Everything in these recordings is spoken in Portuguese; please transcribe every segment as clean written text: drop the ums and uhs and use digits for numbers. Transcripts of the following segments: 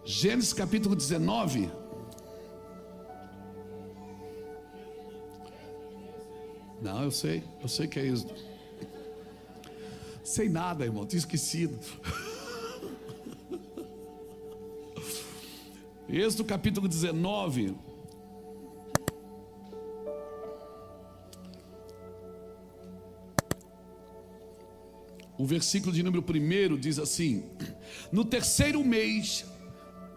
Gênesis capítulo 19. Não, eu sei que é Êxodo. Sei nada, irmão, tinha esquecido. Êxodo capítulo 19. O versículo de número 1 diz assim: no terceiro mês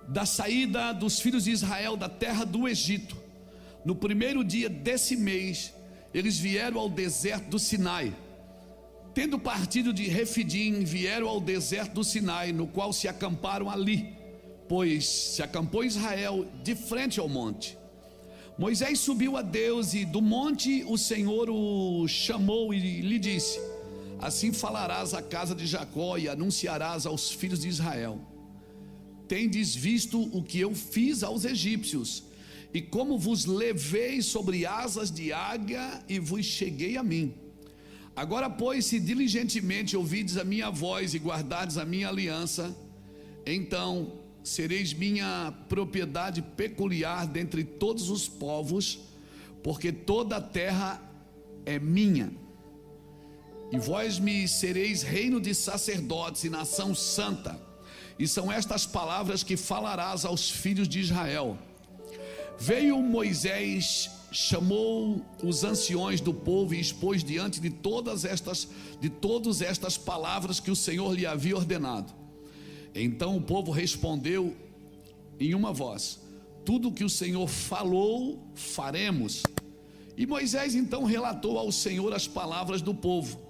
da saída dos filhos de Israel da terra do Egito, no primeiro dia desse mês, eles vieram ao deserto do Sinai. Tendo partido de Refidim, vieram ao deserto do Sinai, no qual se acamparam ali, pois se acampou Israel de frente ao monte. Moisés subiu a Deus, e do monte o Senhor o chamou e lhe disse: assim falarás à casa de Jacó e anunciarás aos filhos de Israel: tendes visto o que eu fiz aos egípcios, e como vos levei sobre asas de águia e vos cheguei a mim. Agora, pois, se diligentemente ouvides a minha voz e guardardes a minha aliança, então sereis minha propriedade peculiar dentre todos os povos, porque toda a terra é minha. E vós me sereis reino de sacerdotes e nação santa. E são estas palavras que falarás aos filhos de Israel. Veio Moisés, chamou os anciões do povo e expôs diante de todas estas palavras que o Senhor lhe havia ordenado. Então o povo respondeu em uma voz: tudo o que o Senhor falou, faremos. E Moisés então relatou ao Senhor as palavras do povo.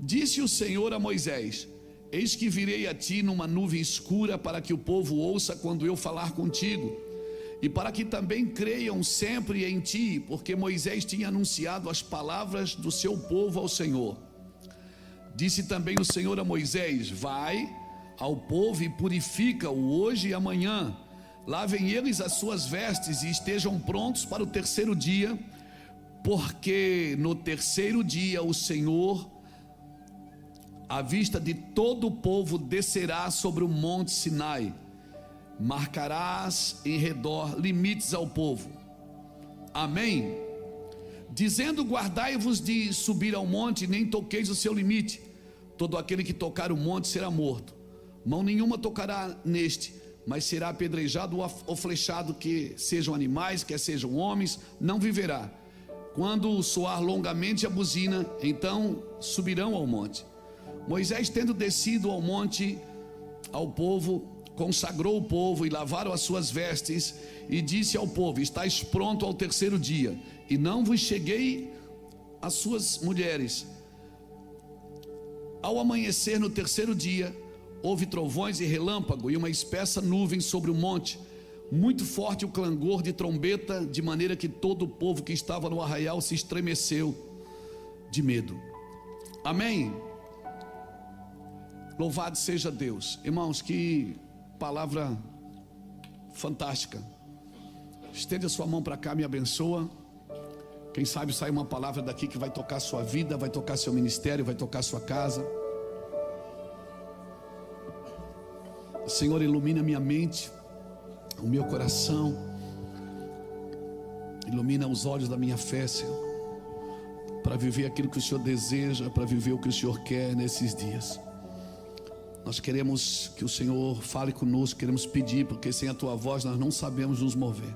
Disse o Senhor a Moisés: eis que virei a ti numa nuvem escura, para que o povo ouça quando eu falar contigo, e para que também creiam sempre em ti, porque Moisés tinha anunciado as palavras do seu povo ao Senhor. Disse também o Senhor a Moisés: vai ao povo e purifica-o hoje e amanhã, lavem eles as suas vestes e estejam prontos para o terceiro dia, porque no terceiro dia o Senhor, à vista de todo o povo, descerá sobre o monte Sinai. Marcarás em redor limites ao povo. Amém? Dizendo: guardai-vos de subir ao monte, nem toqueis o seu limite. Todo aquele que tocar o monte será morto. Mão nenhuma tocará neste, mas será apedrejado ou flechado, que sejam animais, quer sejam homens, não viverá. Quando soar longamente a buzina, então subirão ao monte. Moisés, tendo descido ao monte ao povo, consagrou o povo e lavaram as suas vestes, e disse ao povo: estáis pronto ao terceiro dia, e não vos cheguei as suas mulheres. Ao amanhecer no terceiro dia, houve trovões e relâmpago e uma espessa nuvem sobre o monte, muito forte o clangor de trombeta, de maneira que todo o povo que estava no arraial se estremeceu de medo. Amém? Louvado seja Deus. Irmãos, que palavra fantástica. Estende a sua mão para cá, me abençoa. Quem sabe sai uma palavra daqui que vai tocar sua vida, vai tocar seu ministério, vai tocar sua casa. Senhor, ilumina minha mente, o meu coração, ilumina os olhos da minha fé, Senhor, para viver aquilo que o Senhor deseja, para viver o que o Senhor quer nesses dias. Nós queremos que o Senhor fale conosco, queremos pedir, porque sem a Tua voz nós não sabemos nos mover.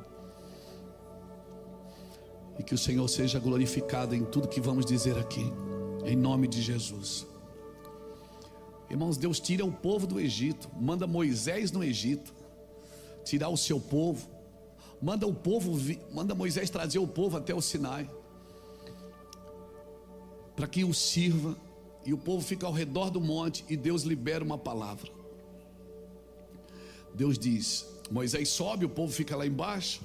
E que o Senhor seja glorificado em tudo que vamos dizer aqui, em nome de Jesus. Irmãos, Deus tira o povo do Egito, manda Moisés no Egito tirar o seu povo, manda Moisés trazer o povo até o Sinai, para que o sirva. E o povo fica ao redor do monte, e Deus libera uma palavra. Deus diz: Moisés sobe, o povo fica lá embaixo.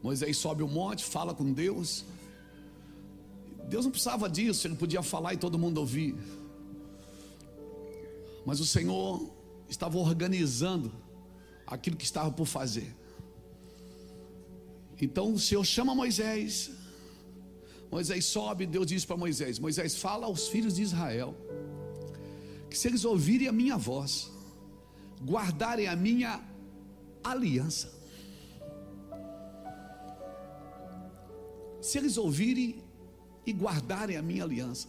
Moisés sobe o monte, fala com Deus. Deus não precisava disso, ele podia falar e todo mundo ouvir. Mas o Senhor estava organizando aquilo que estava por fazer. Então o Senhor chama Moisés. Moisés sobe, Deus diz para Moisés: Moisés, fala aos filhos de Israel que se eles ouvirem a minha voz, guardarem a minha aliança. Se eles ouvirem e guardarem a minha aliança,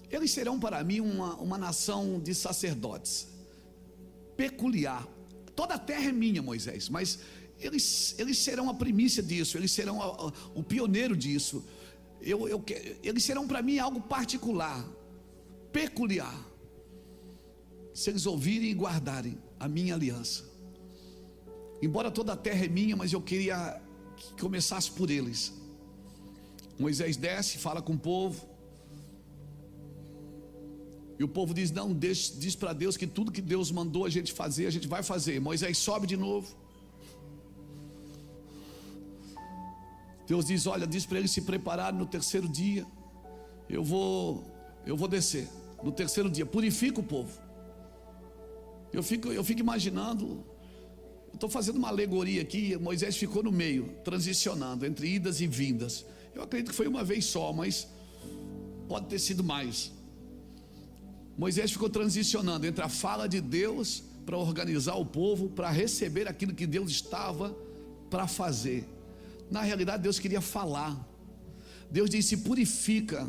eles serão para mim uma nação de sacerdotes, peculiar. Toda a terra é minha, Moisés, mas eles serão a primícia disso, eles serão o pioneiro disso. Eles serão para mim algo particular, peculiar, se eles ouvirem e guardarem a minha aliança. Embora toda a terra é minha, mas eu queria que começasse por eles. Moisés desce, fala com o povo, e o povo diz: não, diz para Deus que tudo que Deus mandou a gente fazer, a gente vai fazer. Moisés sobe de novo. Deus diz: olha, diz para eles se prepararem, no terceiro dia eu vou descer. No terceiro dia, purifica o povo. Eu fico imaginando, eu estou fazendo uma alegoria aqui. Moisés ficou no meio, transicionando entre idas e vindas. Eu acredito que foi uma vez só, mas pode ter sido mais. Moisés ficou transicionando entre a fala de Deus para organizar o povo, para receber aquilo que Deus estava para fazer. Na realidade, Deus queria falar. Deus disse: purifica.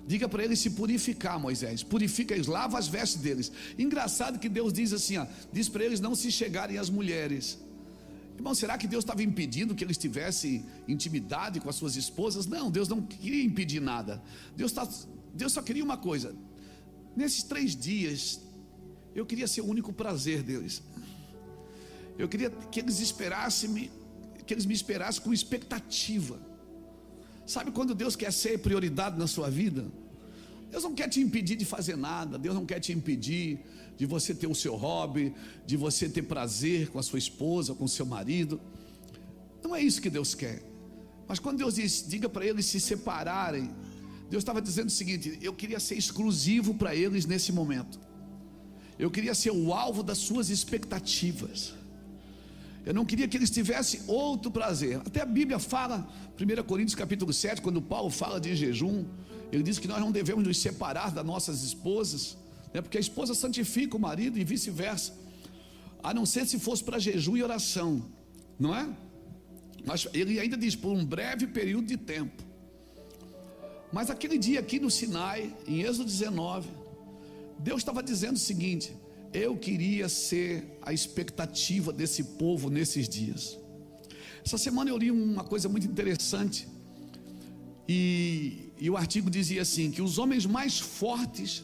Diga para eles se purificar, Moisés. Purifica eles, lava as vestes deles. Engraçado que Deus diz assim, diz para eles não se chegarem às mulheres. Irmão, será que Deus estava impedindo que eles tivessem intimidade com as suas esposas? Não, Deus não queria impedir nada. Deus só queria uma coisa: nesses 3 dias, eu queria ser o único prazer deles. Eu queria que eles me esperassem com expectativa. Sabe quando Deus quer ser prioridade na sua vida? Deus não quer te impedir de fazer nada. Deus não quer te impedir de você ter o seu hobby, de você ter prazer com a sua esposa, com o seu marido. Não é isso que Deus quer. Mas quando Deus diz, diga para eles se separarem, Deus estava dizendo o seguinte: eu queria ser exclusivo para eles nesse momento. Eu queria ser o alvo das suas expectativas. Eu não queria que eles tivessem outro prazer. Até a Bíblia fala, 1 Coríntios capítulo 7, quando Paulo fala de jejum, ele diz que nós não devemos nos separar das nossas esposas, né? Porque a esposa santifica o marido e vice-versa, a não ser se fosse para jejum e oração, não é? Mas ele ainda diz, por um breve período de tempo. Mas aquele dia aqui no Sinai, em Êxodo 19, Deus estava dizendo o seguinte: eu queria ser a expectativa desse povo nesses dias. Essa semana eu li uma coisa muito interessante, e o artigo dizia assim, que os homens mais fortes,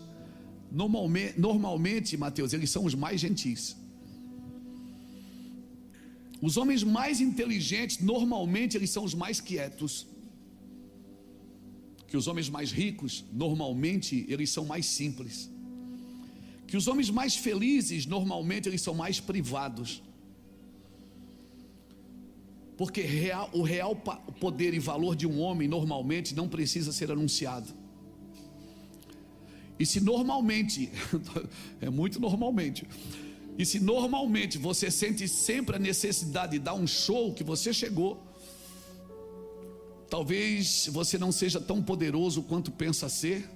normalmente, Mateus, eles são os mais gentis. Os homens mais inteligentes, normalmente, eles são os mais quietos. Que os homens mais ricos, normalmente, eles são mais simples. Que os homens mais felizes, normalmente, eles são mais privados. Porque o real poder e valor de um homem, normalmente, não precisa ser anunciado. E se normalmente, é muito normalmente, e se normalmente você sente sempre a necessidade de dar um show que você chegou, talvez você não seja tão poderoso quanto pensa ser.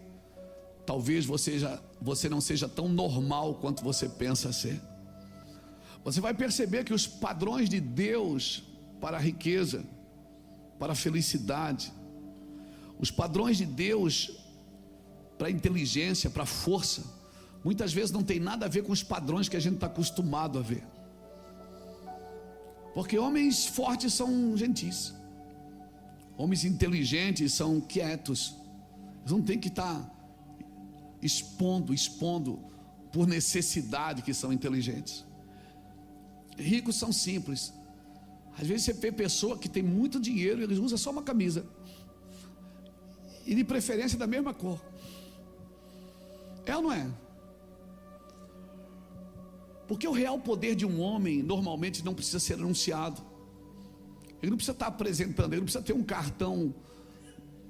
Talvez você não seja tão normal quanto você pensa ser. Você vai perceber que os padrões de Deus para a riqueza, para a felicidade, os padrões de Deus para a inteligência, para a força, muitas vezes não tem nada a ver com os padrões que a gente está acostumado a ver. Porque homens fortes são gentis, homens inteligentes são quietos. Eles não tem que estar expondo por necessidade que são inteligentes. Ricos são simples. Às vezes você vê pessoa que tem muito dinheiro e eles usam só uma camisa, e de preferência da mesma cor. É ou não é? Porque o real poder de um homem normalmente não precisa ser anunciado. Ele não precisa estar apresentando, ele não precisa ter um cartão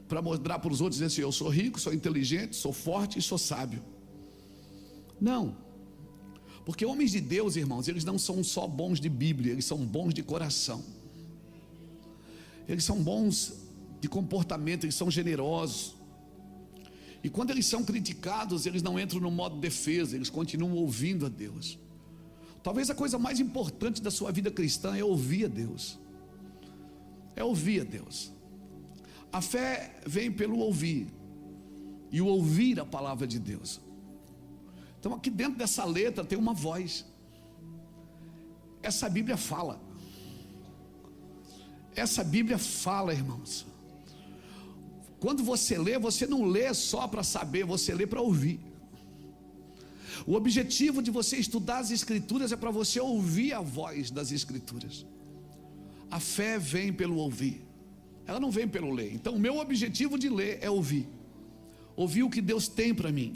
para mostrar para os outros, dizendo assim: eu sou rico, sou inteligente, sou forte e sou sábio. Não. Porque homens de Deus, irmãos, eles não são só bons de Bíblia, eles são bons de coração. Eles são bons de comportamento, eles são generosos. E quando eles são criticados, eles não entram no modo defesa, eles continuam ouvindo a Deus. Talvez a coisa mais importante da sua vida cristã é ouvir a Deus. É ouvir a Deus. A fé vem pelo ouvir, e o ouvir a palavra de Deus. Então aqui dentro dessa letra tem uma voz. Essa Bíblia fala. Essa Bíblia fala, irmãos. Quando você lê, você não lê só para saber, você lê para ouvir. O objetivo de você estudar as Escrituras é para você ouvir a voz das Escrituras. A fé vem pelo ouvir, ela não vem pelo ler. Então o meu objetivo de ler é ouvir. Ouvir o que Deus tem para mim.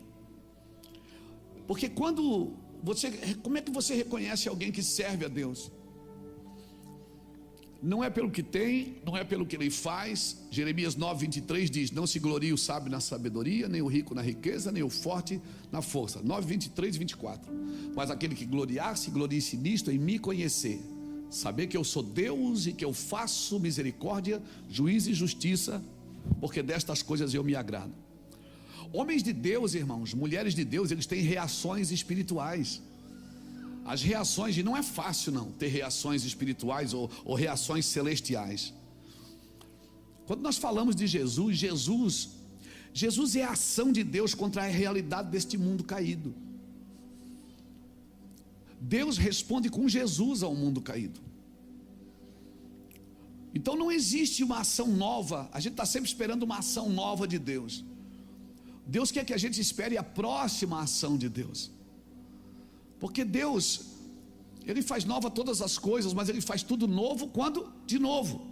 Porque como é que você reconhece alguém que serve a Deus? Não é pelo que tem, não é pelo que ele faz. Jeremias 9:23 diz: não se glorie o sábio na sabedoria, nem o rico na riqueza, nem o forte na força. 9:23 e 24. Mas aquele que gloriar-se, glorie-se nisto, em me conhecer, saber que eu sou Deus e que eu faço misericórdia, juízo e justiça, porque destas coisas eu me agrado. Homens de Deus, irmãos, mulheres de Deus, eles têm reações espirituais. As reações, e não é fácil não ter reações espirituais ou reações celestiais. Quando nós falamos de Jesus é a ação de Deus contra a realidade deste mundo caído. Deus responde com Jesus ao mundo caído. Então não existe uma ação nova. A gente está sempre esperando uma ação nova de Deus. Deus quer que a gente espere a próxima ação de Deus. Porque Deus, Ele faz nova todas as coisas, mas Ele faz tudo novo quando? De novo.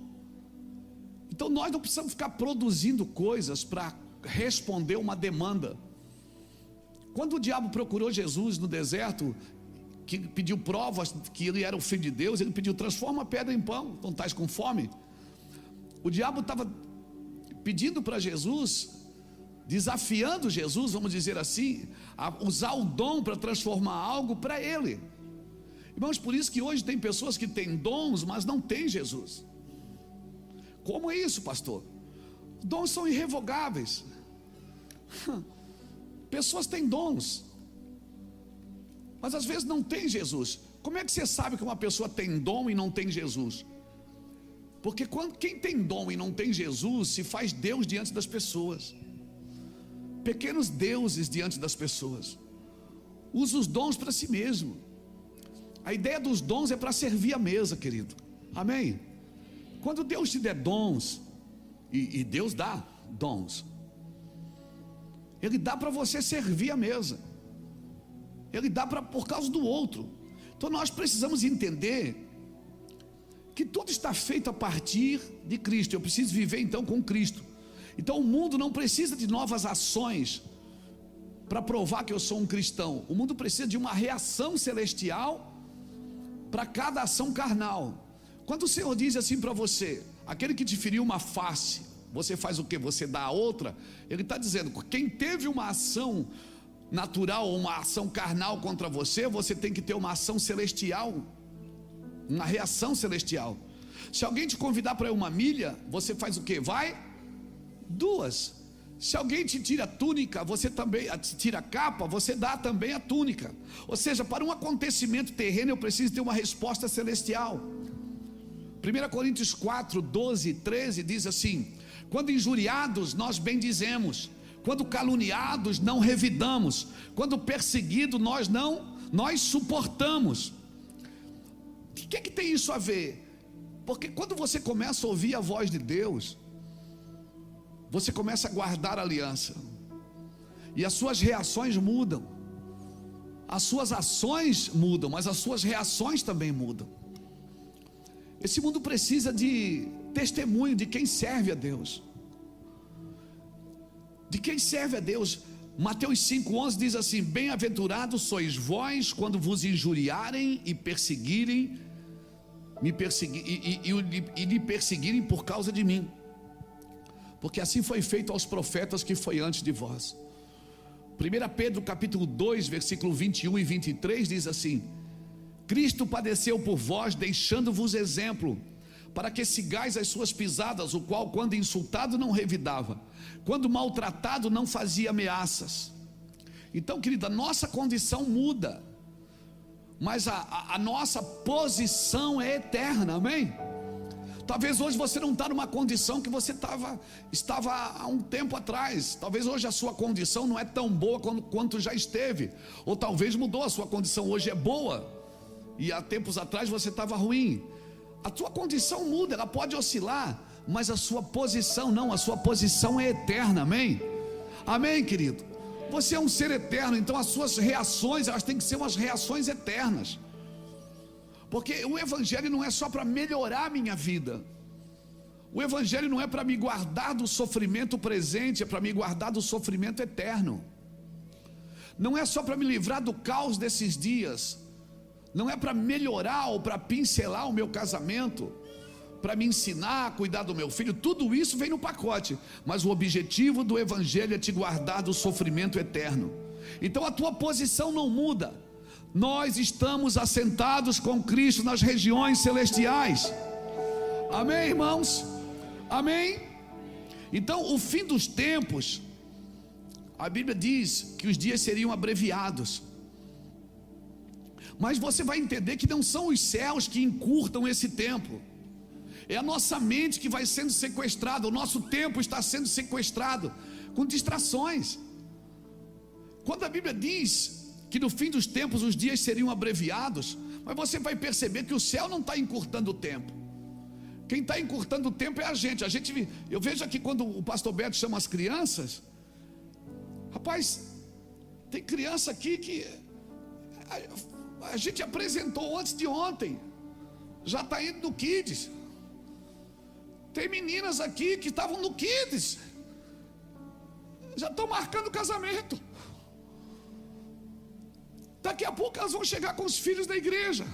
Então nós não precisamos ficar produzindo coisas para responder uma demanda. Quando o diabo procurou Jesus no deserto, que pediu provas que Ele era o Filho de Deus, Ele pediu: transforma a pedra em pão, não estás com fome? O diabo estava pedindo para Jesus, desafiando Jesus, vamos dizer assim, a usar o dom para transformar algo para ele. Irmãos, por isso que hoje tem pessoas que têm dons, mas não têm Jesus. Como é isso, pastor? Dons são irrevogáveis. Pessoas têm dons, mas às vezes não tem Jesus. Como é que você sabe que uma pessoa tem dom e não tem Jesus? Porque quem tem dom e não tem Jesus se faz Deus diante das pessoas, pequenos deuses diante das pessoas, usa os dons para si mesmo. A ideia dos dons é para servir a mesa, querido, amém? Quando Deus te der dons, e Deus dá dons, Ele dá para você servir a mesa, Ele dá por causa do outro. Então nós precisamos entender que tudo está feito a partir de Cristo. Eu preciso viver então com Cristo. Então o mundo não precisa de novas ações para provar que eu sou um cristão. O mundo precisa de uma reação celestial para cada ação carnal. Quando o Senhor diz assim para você: aquele que te feriu uma face, você faz o que? Você dá a outra. Ele está dizendo: quem teve uma ação natural ou uma ação carnal contra você, você tem que ter uma ação celestial, uma reação celestial. Se alguém te convidar para ir uma milha, você faz o que? Vai duas. Se alguém te tira a túnica, você também te tira a capa, você dá também a túnica. Ou seja, para um acontecimento terreno eu preciso ter uma resposta celestial. 1 Coríntios 4, 12 e 13 diz assim: quando injuriados nós bendizemos, quando caluniados não revidamos, quando perseguidos nós suportamos. O que tem isso a ver? Porque quando você começa a ouvir a voz de Deus, você começa a guardar a aliança, e as suas reações mudam. As suas ações mudam, mas as suas reações também mudam. Esse mundo precisa de testemunho de quem serve a Deus. De quem serve a Deus. Mateus 5,11 diz assim: bem-aventurados sois vós quando vos injuriarem e perseguirem, lhe perseguirem por causa de mim, porque assim foi feito aos profetas que foi antes de vós. 1 Pedro capítulo 2, versículo 21 e 23 diz assim: Cristo padeceu por vós, deixando-vos exemplo, para que sigais as suas pisadas, o qual quando insultado não revidava, quando maltratado não fazia ameaças. Então, querida, nossa condição muda. mas a nossa posição é eterna, amém? Talvez hoje você não está numa condição que você estava há um tempo atrás. Talvez hoje a sua condição não é tão boa quanto já esteve. Ou talvez mudou, a sua condição hoje é boa e há tempos atrás você estava ruim. A sua condição muda, ela pode oscilar, mas a sua posição não, a sua posição é eterna, amém? Amém, querido? Você é um ser eterno, então as suas reações, elas têm que ser umas reações eternas. Porque o evangelho não é só para melhorar a minha vida. O evangelho não é para me guardar do sofrimento presente, é para me guardar do sofrimento eterno. Não é só para me livrar do caos desses dias. Não é para melhorar ou para pincelar o meu casamento, para me ensinar a cuidar do meu filho. Tudo isso vem no pacote, mas o objetivo do evangelho é te guardar do sofrimento eterno. Então a tua posição não muda. Nós estamos assentados com Cristo nas regiões celestiais. Amém, irmãos? Amém? Então, o fim dos tempos, a Bíblia diz que os dias seriam abreviados. Mas você vai entender que não são os céus que encurtam esse tempo. É a nossa mente que vai sendo sequestrada. O nosso tempo está sendo sequestrado com distrações. Quando a Bíblia diz que no fim dos tempos os dias seriam abreviados, mas você vai perceber que o céu não está encurtando o tempo. Quem está encurtando o tempo é a gente. Eu vejo aqui quando o pastor Beto chama as crianças, rapaz, tem criança aqui que a gente apresentou antes de ontem, já está indo no Kids. Tem meninas aqui que estavam no Kids, já estão marcando casamento. Daqui a pouco elas vão chegar com os filhos da igreja.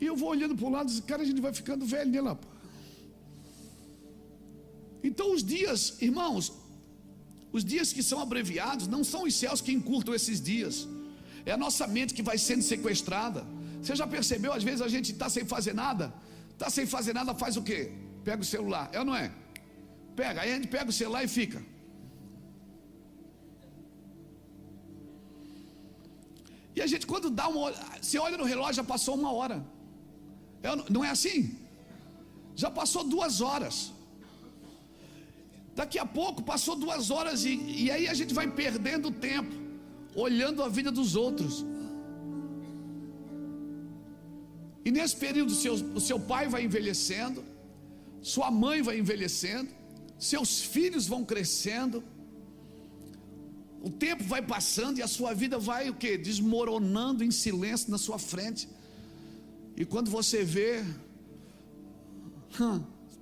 E eu vou olhando para o lado e digo, cara, a gente vai ficando velho, né, lá? Então os dias, irmãos, os dias que são abreviados não são os céus que encurtam esses dias. É a nossa mente que vai sendo sequestrada. Você já percebeu, às vezes a gente está sem fazer nada? Está sem fazer nada, faz o quê? Pega o celular, é ou não é? Pega, aí a gente pega o celular e fica. E a gente quando dá você olha no relógio, já passou 1 hora. Não é assim? Já passou 2 horas. Daqui a pouco passou 2 horas e aí a gente vai perdendo tempo, olhando a vida dos outros. E nesse período o seu pai vai envelhecendo, sua mãe vai envelhecendo, seus filhos vão crescendo. O tempo vai passando e a sua vida vai o quê? Desmoronando em silêncio na sua frente. E quando você vê,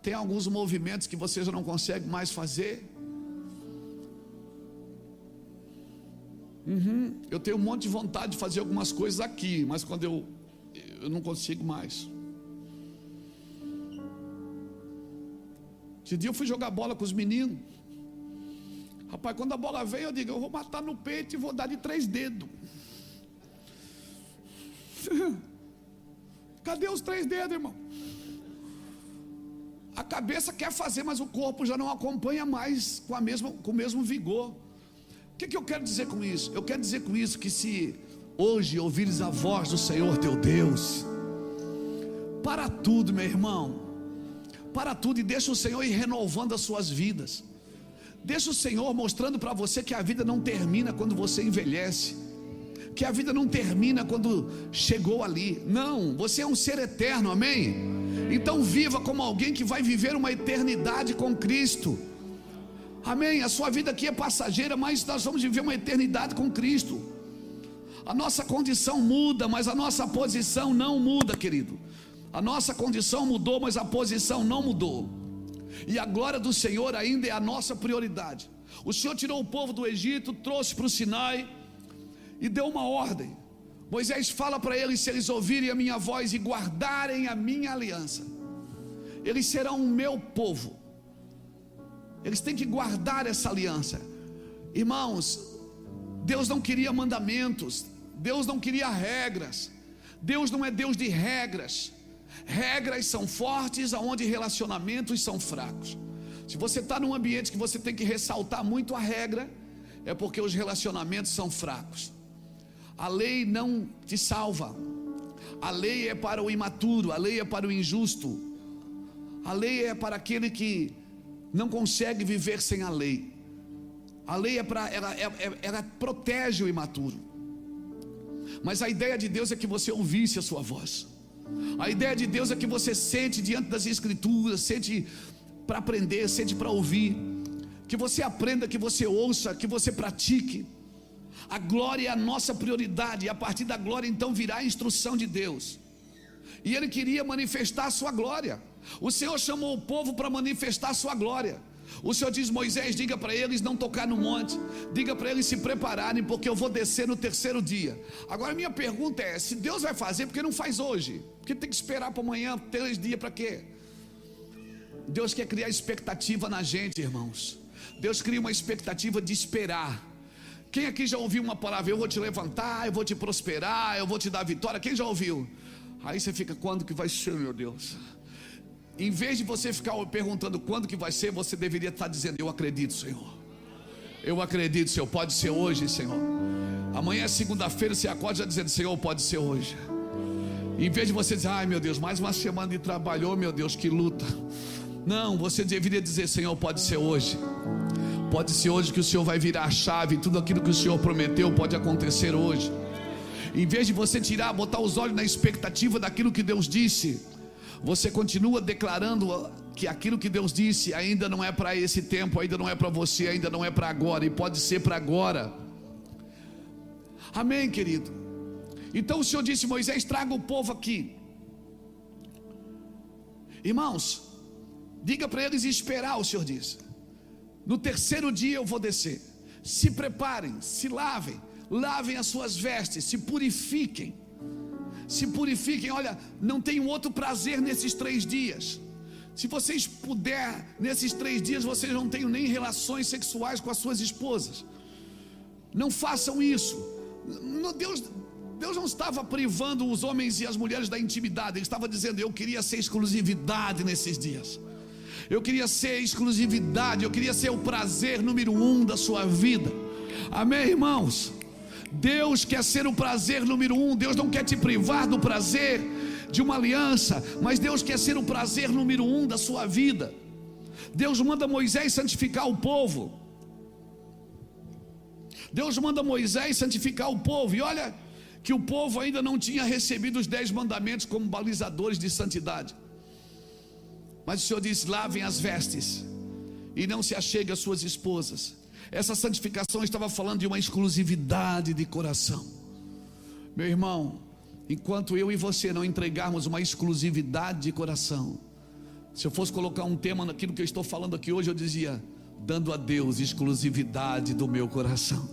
tem alguns movimentos que você já não consegue mais fazer. Eu tenho um monte de vontade de fazer algumas coisas aqui, mas quando eu não consigo mais. Esse dia eu fui jogar bola com os meninos. Rapaz, quando a bola veio, eu digo, eu vou matar no peito e vou dar de 3 dedos. Cadê os 3 dedos, irmão? A cabeça quer fazer, mas o corpo já não acompanha mais com o mesmo vigor. O que eu quero dizer com isso? Eu quero dizer com isso que se hoje ouvires a voz do Senhor teu Deus, para tudo, meu irmão, para tudo, e deixa o Senhor ir renovando as suas vidas. Deixa o Senhor mostrando para você que a vida não termina quando você envelhece, que a vida não termina quando chegou ali. Não, você é um ser eterno, amém? Então viva como alguém que vai viver uma eternidade com Cristo. Amém? A sua vida aqui é passageira, mas nós vamos viver uma eternidade com Cristo. A nossa condição muda, mas a nossa posição não muda, querido. A nossa condição mudou, mas a posição não mudou. E a glória do Senhor ainda é a nossa prioridade. O Senhor tirou o povo do Egito, trouxe para o Sinai e deu uma ordem. Moisés fala para eles: se eles ouvirem a minha voz e guardarem a minha aliança, eles serão o meu povo. Eles têm que guardar essa aliança. Irmãos, Deus não queria mandamentos, Deus não queria regras. Deus não é Deus de regras. Regras são fortes aonde relacionamentos são fracos. Se você está num ambiente que você tem que ressaltar muito a regra, é porque os relacionamentos são fracos. A lei não te salva. A lei é para o imaturo, a lei é para o injusto. A lei é para aquele que não consegue viver sem a lei. A lei ela protege o imaturo. Mas a ideia de Deus é que você ouvisse a sua voz. A ideia de Deus é que você sente diante das Escrituras, sente para aprender, sente para ouvir, que você aprenda, que você ouça, que você pratique. A glória é a nossa prioridade, e a partir da glória então virá a instrução de Deus. E Ele queria manifestar a sua glória. O Senhor chamou o povo para manifestar a sua glória. O Senhor diz: Moisés, diga para eles não tocar no monte, diga para eles se prepararem, porque eu vou descer no terceiro dia. Agora minha pergunta é: se Deus vai fazer, por que não faz hoje? Porque tem que esperar para amanhã, 3 dias, para quê? Deus quer criar expectativa na gente, irmãos. Deus cria uma expectativa de esperar. Quem aqui já ouviu uma palavra: eu vou te levantar, eu vou te prosperar, eu vou te dar vitória? Quem já ouviu? Aí você fica: quando que vai ser, meu Deus? Em vez de você ficar perguntando quando que vai ser, você deveria estar dizendo: eu acredito, Senhor. Eu acredito, Senhor, pode ser hoje, Senhor. Amanhã é segunda-feira, você acorda já dizendo: Senhor, pode ser hoje. Em vez de você dizer: ai meu Deus, mais uma semana de trabalho, oh meu Deus, que luta. Não, você deveria dizer: Senhor, pode ser hoje. Pode ser hoje que o Senhor vai virar a chave. Tudo aquilo que o Senhor prometeu pode acontecer hoje. Em vez de você botar os olhos na expectativa daquilo que Deus disse, você continua declarando que aquilo que Deus disse ainda não é para esse tempo, ainda não é para você, ainda não é para agora, e pode ser para agora. Amém, querido? Então o Senhor disse: Moisés, traga o povo aqui. Irmãos, diga para eles esperar, o Senhor disse. No terceiro dia eu vou descer. Se preparem, se lavem, lavem as suas vestes, se purifiquem. Se purifiquem. Olha, não tem outro prazer nesses 3 dias. Se vocês puderem, nesses 3 dias, vocês não tenham nem relações sexuais com as suas esposas. Não façam isso. Deus não estava privando os homens e as mulheres da intimidade. Ele estava dizendo: eu queria ser exclusividade nesses dias. Eu queria ser exclusividade, eu queria ser o prazer número 1 da sua vida. Amém, irmãos? Deus quer ser o prazer número 1. Deus não quer te privar do prazer de uma aliança, mas Deus quer ser o prazer número 1 da sua vida. Deus manda Moisés santificar o povo. Deus manda Moisés santificar o povo. E olha que o povo ainda não tinha recebido os 10 mandamentos como balizadores de santidade. Mas o Senhor diz: lavem as vestes e não se achegue às suas esposas. Essa santificação estava falando de uma exclusividade de coração. Meu irmão, enquanto eu e você não entregarmos uma exclusividade de coração, se eu fosse colocar um tema naquilo que eu estou falando aqui hoje, eu dizia: dando a Deus exclusividade do meu coração.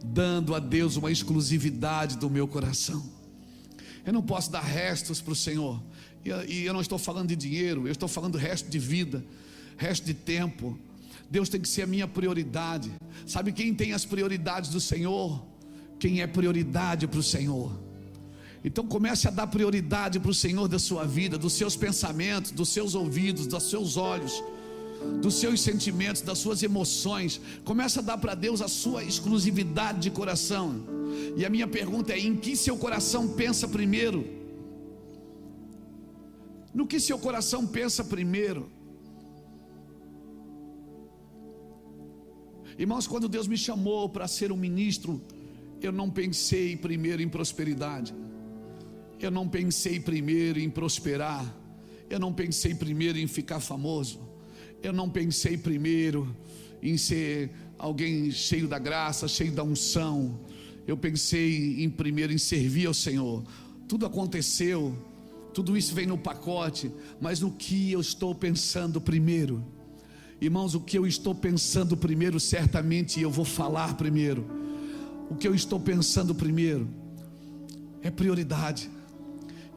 Dando a Deus uma exclusividade do meu coração. Eu não posso dar restos para o Senhor. E eu não estou falando de dinheiro, eu estou falando resto de vida, resto de tempo. Deus tem que ser a minha prioridade. Sabe quem tem as prioridades do Senhor? Quem é prioridade para o Senhor. Então comece a dar prioridade para o Senhor da sua vida, dos seus pensamentos, dos seus ouvidos, dos seus olhos, dos seus sentimentos, das suas emoções. Comece a dar para Deus a sua exclusividade de coração. E a minha pergunta é: em que seu coração pensa primeiro? No que seu coração pensa primeiro? Irmãos, quando Deus me chamou para ser um ministro, eu não pensei primeiro em prosperidade. Eu não pensei primeiro em prosperar. Eu não pensei primeiro em ficar famoso. Eu não pensei primeiro em ser alguém cheio da graça, cheio da unção. Eu pensei primeiro em servir ao Senhor. Tudo aconteceu, tudo isso vem no pacote. Mas no que eu estou pensando primeiro? Irmãos, o que eu estou pensando primeiro, certamente eu vou falar primeiro. O que eu estou pensando primeiro é prioridade.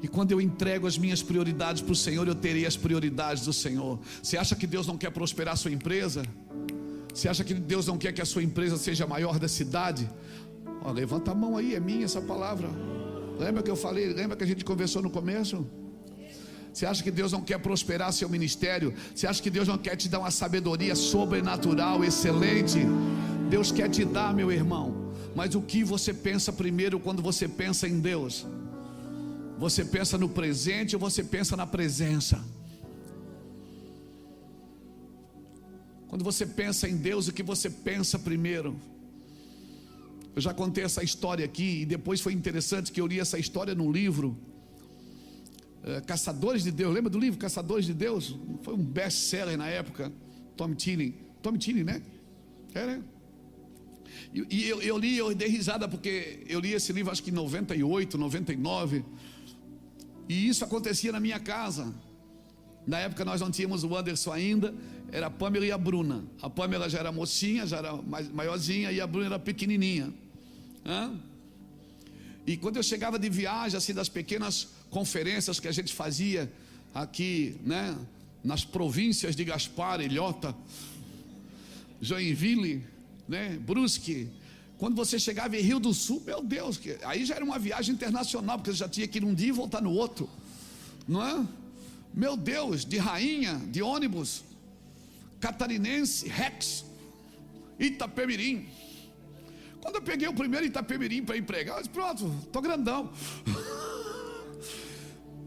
E quando eu entrego as minhas prioridades para o Senhor, eu terei as prioridades do Senhor. Você acha que Deus não quer prosperar a sua empresa? Você acha que Deus não quer que a sua empresa seja a maior da cidade? Ó, levanta a mão aí, é minha essa palavra. Lembra que eu falei? Lembra que a gente conversou no começo? Você acha que Deus não quer prosperar seu ministério? Você acha que Deus não quer te dar uma sabedoria sobrenatural, excelente? Deus quer te dar, meu irmão. Mas o que você pensa primeiro quando você pensa em Deus? Você pensa no presente ou você pensa na presença? Quando você pensa em Deus, o que você pensa primeiro? Eu já contei essa história aqui, e depois foi interessante que eu li essa história num livro, Caçadores de Deus. Lembra do livro Caçadores de Deus? Foi um best-seller na época. Tom Tilley, né? Né? E eu li, eu dei risada, porque eu li esse livro acho que em 98, 99, e isso acontecia na minha casa. Na época nós não tínhamos o Anderson ainda, era a Pamela e a Bruna. A Pamela já era mocinha, já era maiorzinha, e a Bruna era pequenininha. E quando eu chegava de viagem, assim, das pequenas conferências que a gente fazia aqui, né, nas províncias de Gaspar, Ilhota, Joinville, né, Brusque, quando você chegava em Rio do Sul, meu Deus, aí já era uma viagem internacional, porque você já tinha que ir um dia e voltar no outro, não é? Meu Deus, de Rainha, de ônibus, Catarinense, Rex, Itapemirim. Quando eu peguei o primeiro Itapemirim para ir pregar, eu disse, pronto, estou grandão.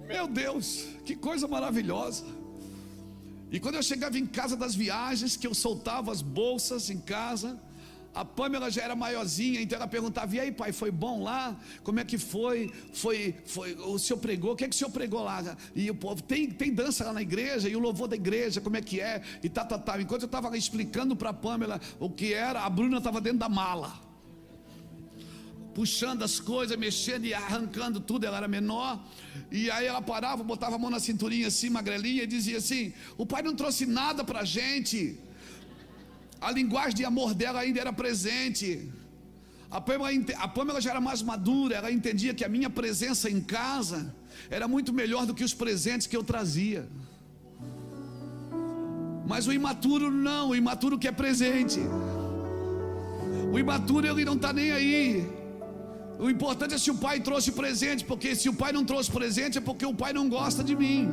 Meu Deus, que coisa maravilhosa. E quando eu chegava em casa das viagens, que eu soltava as bolsas em casa, a Pamela já era maiorzinha, então ela perguntava, e aí pai, foi bom lá? Como é que foi? O senhor pregou? O que é que o senhor pregou lá? E o povo, tem dança lá na igreja, e o louvor da igreja, como é que é? E tal. Enquanto eu estava explicando para a Pamela o que era, a Bruna estava dentro da mala, puxando as coisas, mexendo e arrancando tudo. Ela era menor, e aí ela parava, botava a mão na cinturinha assim, magrelinha, e dizia assim, o pai não trouxe nada para a gente. A linguagem de amor dela ainda era presente. A Pamela já era mais madura, ela entendia que a minha presença em casa era muito melhor do que os presentes que eu trazia. Mas o imaturo não, o imaturo quer presente. O imaturo, ele não está nem aí. O importante é se o pai trouxe presente, porque se o pai não trouxe presente é porque o pai não gosta de mim.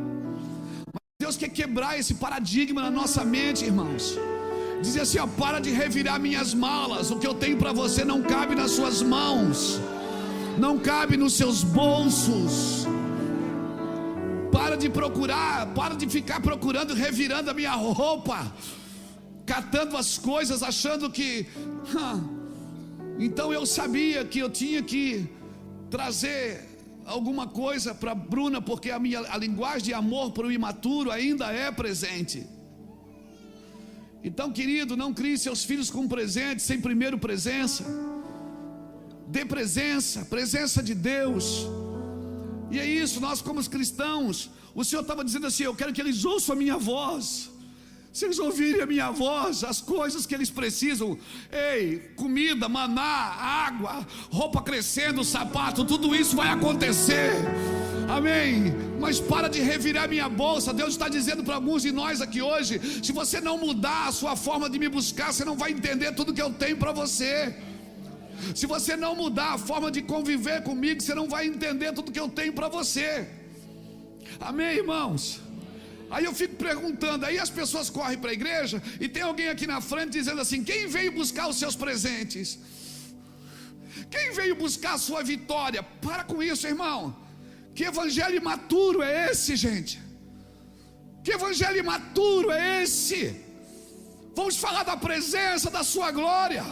Mas Deus quer quebrar esse paradigma na nossa mente, irmãos. Dizer assim, ó, para de revirar minhas malas. O que eu tenho para você não cabe nas suas mãos, não cabe nos seus bolsos. Para de procurar, para de ficar procurando, revirando a minha roupa, catando as coisas, achando que Então eu sabia que eu tinha que trazer alguma coisa para Bruna, porque a linguagem de amor para o imaturo ainda é presente. Então, querido, não crie seus filhos com presente sem primeiro presença. Dê presença de Deus. E é isso, nós como cristãos, o Senhor estava dizendo assim, eu quero que eles ouçam a minha voz. Se eles ouvirem a minha voz, as coisas que eles precisam, comida, maná, água, roupa crescendo, sapato, tudo isso vai acontecer. Amém. Mas para de revirar minha bolsa. Deus está dizendo para alguns de nós aqui hoje, se você não mudar a sua forma de me buscar, você não vai entender tudo que eu tenho para você. Se você não mudar a forma de conviver comigo, você não vai entender tudo que eu tenho para você. Amém, irmãos? Aí eu fico perguntando, aí as pessoas correm para a igreja e tem alguém aqui na frente dizendo assim, quem veio buscar os seus presentes? Quem veio buscar a sua vitória? Para com isso, irmão. Que evangelho imaturo é esse, gente? Que evangelho imaturo é esse? Vamos falar da presença, da sua glória.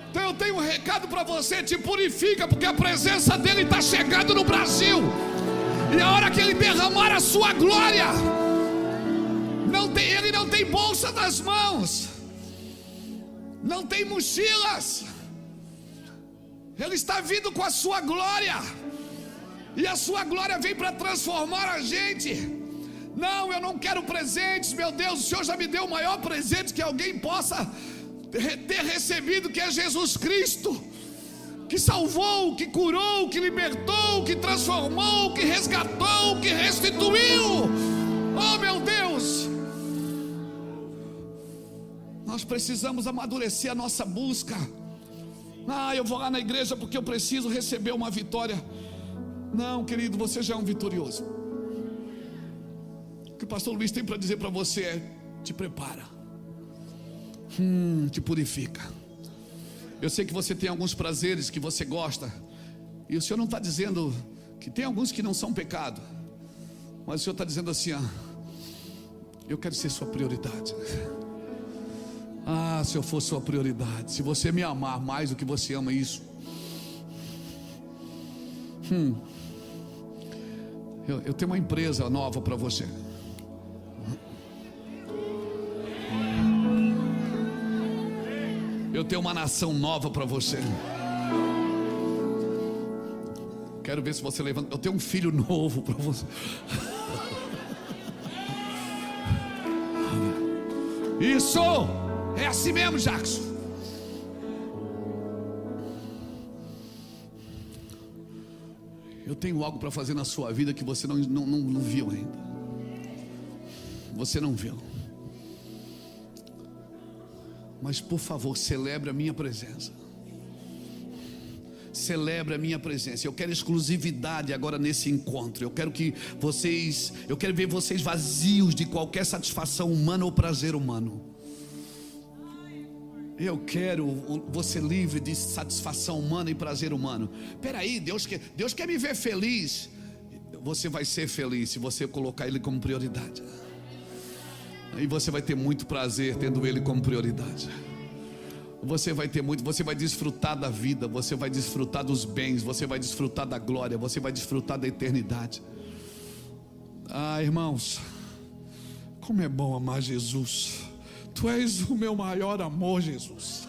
Então eu tenho um recado para você, te purifica, porque a presença dele está chegando no Brasil. E a hora que ele derramar a sua glória, ele não tem bolsa nas mãos, não tem mochilas, ele está vindo com a sua glória. E a sua glória vem para transformar a gente. Não, eu não quero presentes, meu Deus, o Senhor já me deu o maior presente que alguém possa ter recebido, que é Jesus Cristo, que salvou, que curou, que libertou, que transformou, que resgatou, que restituiu. Oh, meu Deus! Nós precisamos amadurecer a nossa busca. Eu vou lá na igreja porque eu preciso receber uma vitória. Não, querido, você já é um vitorioso. O que o pastor Luiz tem para dizer para você é: te prepara, te purifica, Eu sei que você tem alguns prazeres que você gosta, e o Senhor não está dizendo que tem alguns que não são pecado, mas o Senhor está dizendo assim: eu quero ser sua prioridade. Se eu for sua prioridade, se você me amar mais do que você ama isso, eu tenho uma empresa nova para você. Eu tenho uma nação nova para você. Quero ver se você levanta. Eu tenho um filho novo para você. Isso! É assim mesmo, Jackson. Eu tenho algo para fazer na sua vida que você não viu ainda. Você não viu. Mas por favor, celebre a minha presença. Celebre a minha presença. Eu quero exclusividade agora nesse encontro. Eu quero ver vocês vazios de qualquer satisfação humana ou prazer humano. Eu quero você livre de satisfação humana e prazer humano. Peraí, Deus quer me ver feliz. Você vai ser feliz se você colocar Ele como prioridade. Aí você vai ter muito prazer tendo Ele como prioridade. Você vai desfrutar da vida, você vai desfrutar dos bens, você vai desfrutar da glória, você vai desfrutar da eternidade. Irmãos, como é bom amar Jesus. Tu és o meu maior amor, Jesus.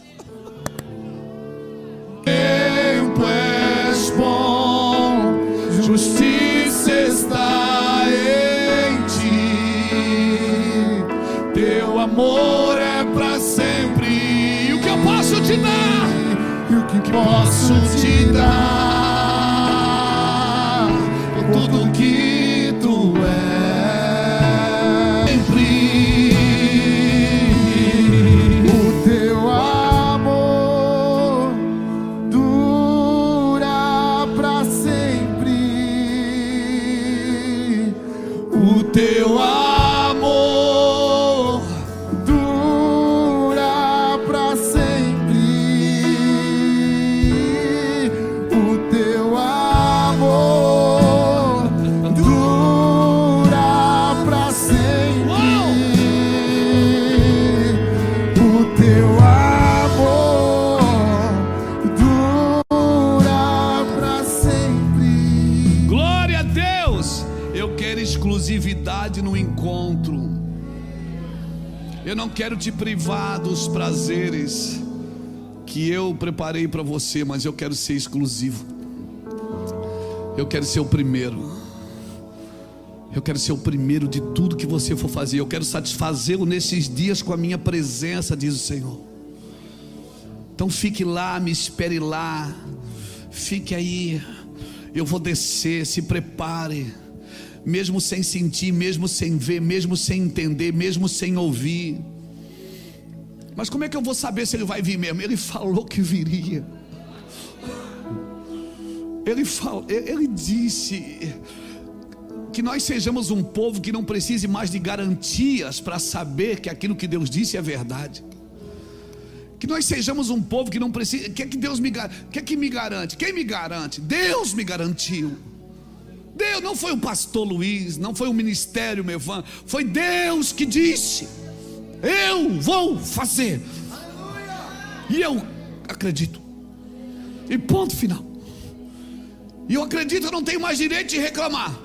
Tempo és bom, justiça está em ti. Teu amor é para sempre. E o que eu posso te dar? E o que posso te dar? Tudo que tu és. Teu amor dura para sempre. O teu amor dura para sempre. O teu amor dura para sempre. Glória a Deus. Eu quero exclusividade no encontro. Eu não quero te privar dos prazeres que eu preparei para você, mas eu quero ser exclusivo. Eu quero ser o primeiro. Eu quero ser o primeiro de tudo que você for fazer. Eu quero satisfazê-lo nesses dias com a minha presença, diz o Senhor. Então fique lá, me espere lá. Fique aí. Eu vou descer, se prepare. Mesmo sem sentir, mesmo sem ver, mesmo sem entender, mesmo sem ouvir. Mas como é que eu vou saber se ele vai vir mesmo? Ele falou que viria. Ele disse que nós sejamos um povo que não precise mais de garantias para saber que aquilo que Deus disse é verdade. Que nós sejamos um povo que não precisa. Que é que Deus me garante? Que é que me garante? Quem me garante? Deus me garantiu. Deus, não foi o pastor Luiz, não foi o ministério Mevan, foi Deus que disse: eu vou fazer. E eu acredito. E ponto final. E eu acredito, eu não tenho mais direito de reclamar.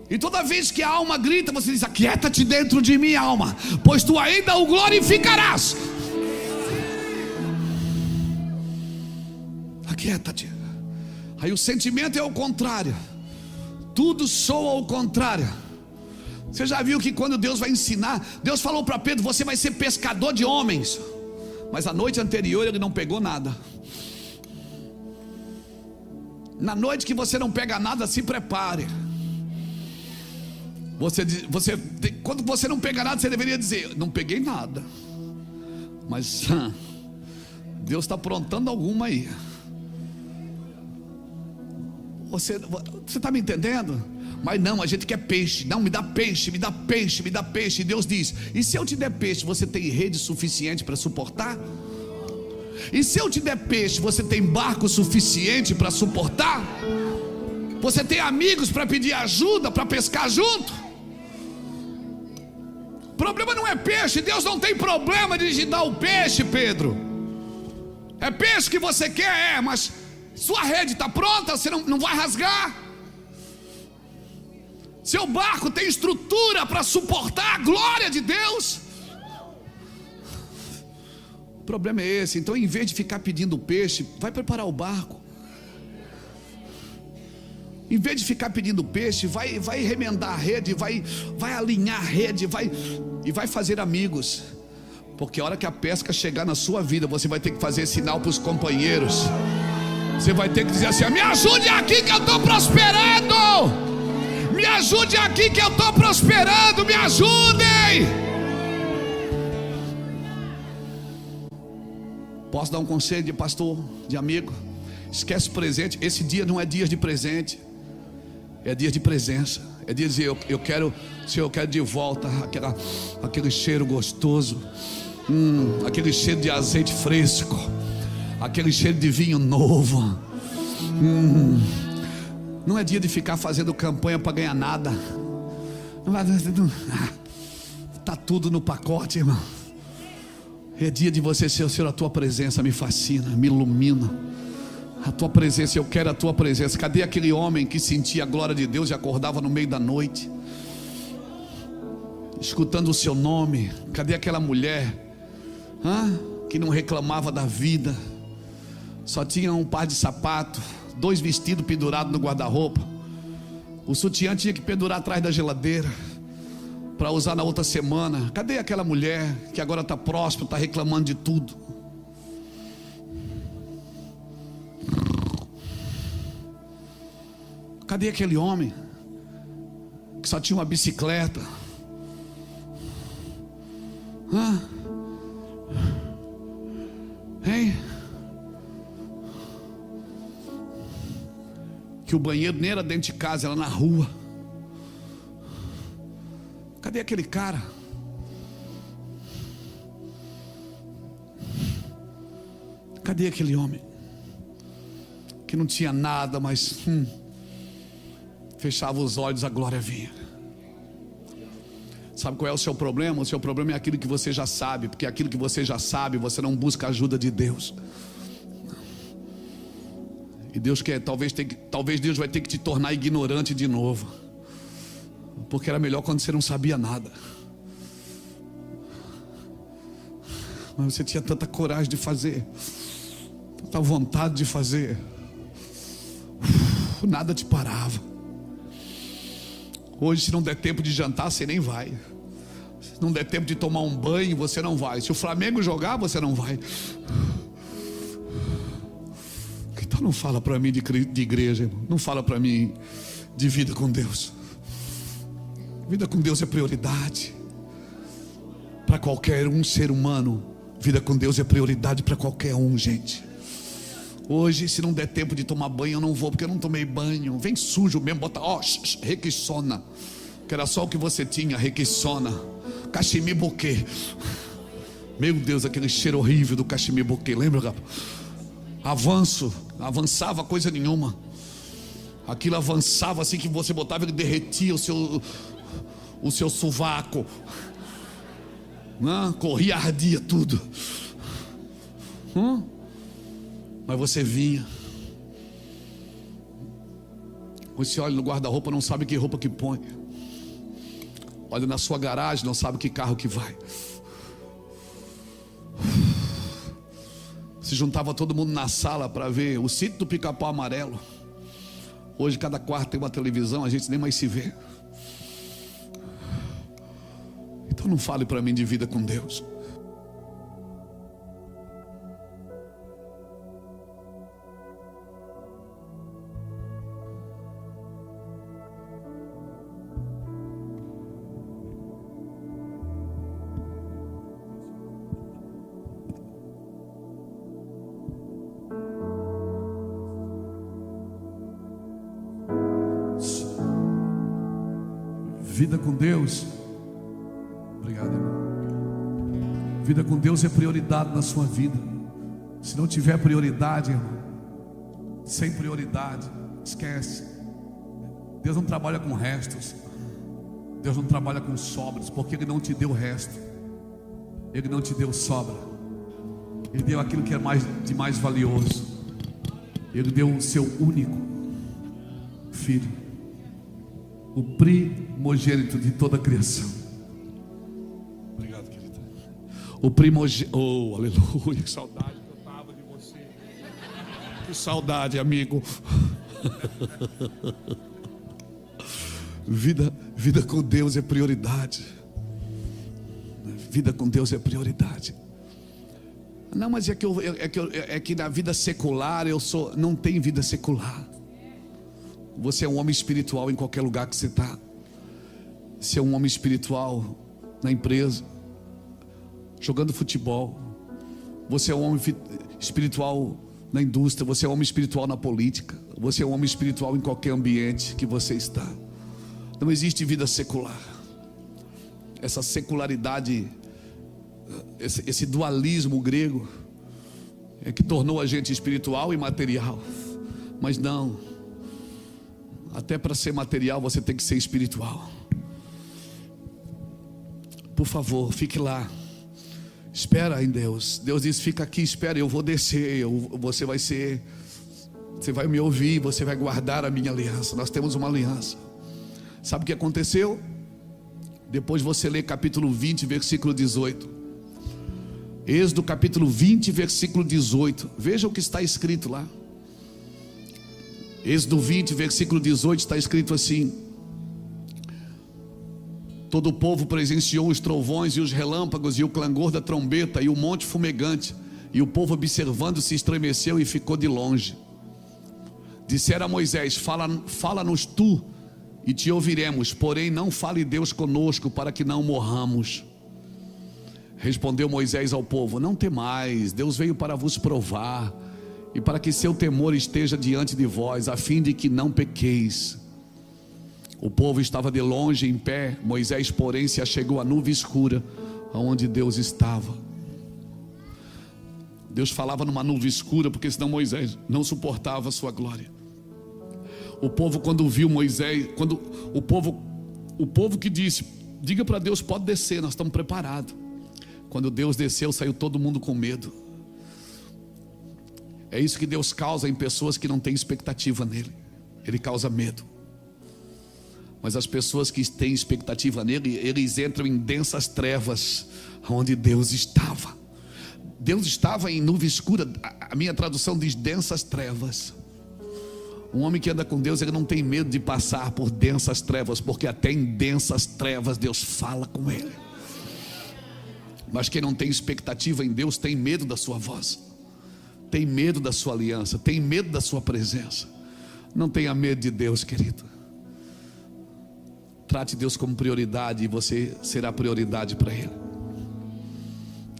E toda vez que a alma grita, você diz: aquieta-te dentro de mim, alma, pois tu ainda o glorificarás. Aquieta-te. Aí o sentimento é o contrário. Tudo soa ao contrário. Você já viu que quando Deus vai ensinar, Deus falou para Pedro: você vai ser pescador de homens. Mas a noite anterior ele não pegou nada. Na noite que você não pega nada, se prepare. Quando você não pega nada, você deveria dizer: não peguei nada. Mas Deus está aprontando alguma aí. Você está me entendendo? Mas não, a gente quer peixe. Não, me dá peixe, me dá peixe, me dá peixe. E Deus diz: e se eu te der peixe, você tem rede suficiente para suportar? E se eu te der peixe, você tem barco suficiente para suportar? Você tem amigos para pedir ajuda, para pescar junto? O problema não é peixe. Deus não tem problema de te dar o peixe, Pedro. É peixe que você quer, mas sua rede está pronta, você não vai rasgar. Seu barco tem estrutura para suportar a glória de Deus. O problema é esse. Então, em vez de ficar pedindo peixe, vai preparar o barco. Em vez de ficar pedindo peixe, vai remendar a rede, vai alinhar a rede, e vai fazer amigos. Porque a hora que a pesca chegar na sua vida, você vai ter que fazer sinal para os companheiros. Você vai ter que dizer assim: me ajude aqui que eu estou prosperando. Me ajude aqui que eu estou prosperando. Me ajudem. Posso dar um conselho de pastor, de amigo? Esquece presente. Esse dia não é dia de presente, é dia de presença. É dia de dizer: eu quero, Senhor, eu quero de volta aquele cheiro gostoso, aquele cheiro de azeite fresco, aquele cheiro de vinho novo. Não é dia de ficar fazendo campanha para ganhar nada. Está tudo no pacote, irmão. É dia de você ser: Senhor, a tua presença me fascina, me ilumina. A tua presença, eu quero a tua presença. Cadê aquele homem que sentia a glória de Deus e acordava no meio da noite, escutando o seu nome? Cadê aquela mulher que não reclamava da vida? Só tinha um par de sapato, 2 vestidos pendurados no guarda-roupa. O sutiã tinha que pendurar atrás da geladeira para usar na outra semana. Cadê aquela mulher que agora está próspera, está reclamando de tudo? Cadê aquele homem que só tinha uma bicicleta? Hein? Que o banheiro nem era dentro de casa, era na rua. Cadê aquele cara? Cadê aquele homem que não tinha nada, mas fechava os olhos, a glória vinha? Sabe qual é o seu problema? O seu problema é aquilo que você já sabe, porque aquilo que você já sabe, você não busca a ajuda de Deus. E Deus quer, talvez Deus vai ter que te tornar ignorante de novo, porque era melhor quando você não sabia nada. Mas você tinha tanta coragem de fazer, tanta vontade de fazer, nada te parava. Hoje, se não der tempo de jantar, você nem vai. Se não der tempo de tomar um banho, você não vai. Se o Flamengo jogar, você não vai. Então não fala para mim de igreja, irmão. Não fala para mim de vida com Deus. Vida com Deus é prioridade para qualquer um ser humano. Vida com Deus é prioridade para qualquer um, gente. Hoje, se não der tempo de tomar banho, eu não vou, porque eu não tomei banho. Vem sujo mesmo, bota, requissona. Que era só o que você tinha, requissona. Cachemir bouquet. Meu Deus, aquele cheiro horrível do cachemir bouquet, lembra, rapaz? Avançava coisa nenhuma. Aquilo avançava assim que você botava, ele derretia o seu sovaco. Corria, ardia tudo. Mas você vinha. Você olha no guarda-roupa, não sabe que roupa que põe. Olha na sua garagem, não sabe que carro que vai. Se juntava todo mundo na sala para ver o Sítio do Pica-Pau Amarelo. Hoje cada quarto tem uma televisão, a gente nem mais se vê. Então não fale para mim de vida com Deus. Vida com Deus. Obrigado, irmão. Vida com Deus é prioridade na sua vida. Se não tiver prioridade, irmão, sem prioridade, esquece. Deus não trabalha com restos. Deus não trabalha com sobras, porque Ele não te deu resto. Ele não te deu sobra. Ele deu aquilo que é de mais valioso. Ele deu o seu único filho, o primogênito de toda a criação. Obrigado, querida. O primogênito. Oh, aleluia, que saudade que eu estava de você. Que saudade, amigo. Vida com Deus é prioridade. Vida com Deus é prioridade. Não, mas é que na vida secular não tem vida secular. Você é um homem espiritual em qualquer lugar que você está. Você é um homem espiritual na empresa, jogando futebol. Você é um homem espiritual na indústria. Você é um homem espiritual na política. Você é um homem espiritual em qualquer ambiente que você está. Não existe vida secular. Essa secularidade, esse dualismo grego é que tornou a gente espiritual e material. Mas não, até para ser material você tem que ser espiritual. Por favor, fique lá. Espera em Deus. Deus diz: fica aqui, espera, eu vou descer. Você vai me ouvir, você vai guardar a minha aliança. Nós temos uma aliança. Sabe o que aconteceu? Depois você lê capítulo 20, versículo 18. Êxodo capítulo 20, versículo 18. Veja o que está escrito lá. Êxodo 20, versículo 18, está escrito assim: todo o povo presenciou os trovões e os relâmpagos e o clangor da trombeta e o monte fumegante, e o povo observando se estremeceu e ficou de longe. Disseram a Moisés: fala-nos tu e te ouviremos, porém não fale Deus conosco, para que não morramos. Respondeu Moisés ao povo: não temais, Deus veio para vos provar, e para que seu temor esteja diante de vós, a fim de que não pequeis. O povo estava de longe em pé, Moisés porém se achegou à nuvem escura, aonde Deus estava. Deus falava numa nuvem escura, porque senão Moisés não suportava a sua glória. O povo, quando viu Moisés, o povo que disse: diga para Deus, pode descer, nós estamos preparados. Quando Deus desceu, saiu todo mundo com medo. É isso que Deus causa em pessoas que não têm expectativa nele. Ele causa medo. Mas as pessoas que têm expectativa nele, eles entram em densas trevas, onde Deus estava. Deus estava em nuvem escura. A minha tradução diz densas trevas. Um homem que anda com Deus, ele não tem medo de passar por densas trevas, porque até em densas trevas Deus fala com ele. Mas quem não tem expectativa em Deus tem medo da sua voz, tem medo da sua aliança, tem medo da sua presença. Não tenha medo de Deus, querido. Trate Deus como prioridade, e você será prioridade para Ele.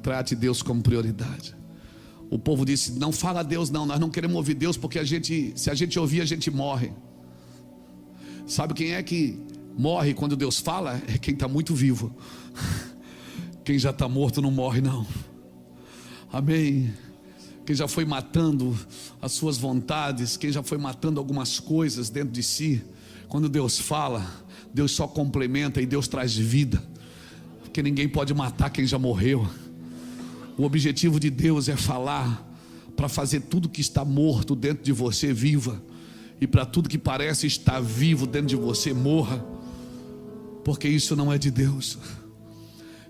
Trate Deus como prioridade. O povo disse: não fala a Deus não, nós não queremos ouvir Deus, porque se a gente ouvir, a gente morre. Sabe quem é que morre quando Deus fala? É quem está muito vivo. Quem já está morto não morre não. Amém. Quem já foi matando as suas vontades, quem já foi matando algumas coisas dentro de si, quando Deus fala, Deus só complementa e Deus traz vida, porque ninguém pode matar quem já morreu. O objetivo de Deus é falar, para fazer tudo que está morto dentro de você viva, e para tudo que parece estar vivo dentro de você morra, porque isso não é de Deus.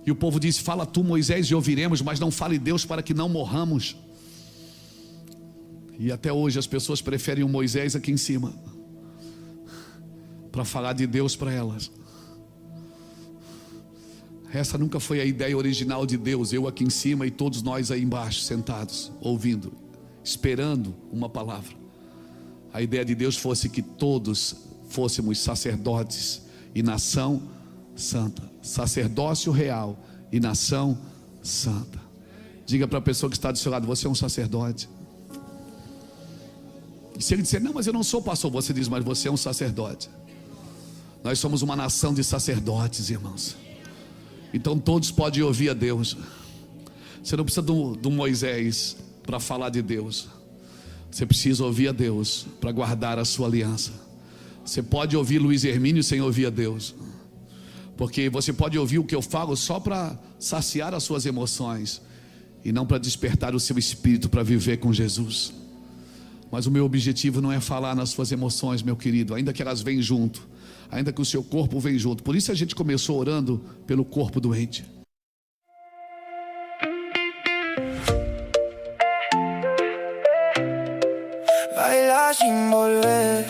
E o povo disse: fala tu, Moisés, e ouviremos, mas não fale Deus, para que não morramos. E até hoje as pessoas preferem o Moisés aqui em cima, para falar de Deus para elas. Essa nunca foi a ideia original de Deus. Eu aqui em cima e todos nós aí embaixo, sentados, ouvindo, esperando uma palavra. A ideia de Deus fosse que todos fôssemos sacerdotes e nação santa. Sacerdócio real e nação santa. Diga para a pessoa que está do seu lado: você é um sacerdote. E se ele disser: não, mas eu não sou pastor, você diz: mas você é um sacerdote. Nós somos uma nação de sacerdotes, irmãos. Então todos podem ouvir a Deus. Você não precisa do Moisés para falar de Deus. Você precisa ouvir a Deus para guardar a sua aliança. Você pode ouvir Luiz Hermínio sem ouvir a Deus, porque você pode ouvir o que eu falo só para saciar as suas emoções e não para despertar o seu espírito para viver com Jesus. Mas o meu objetivo não é falar nas suas emoções, meu querido, ainda que elas venham junto, ainda que o seu corpo venha junto. Por isso a gente começou orando pelo corpo doente. Baila sin volver.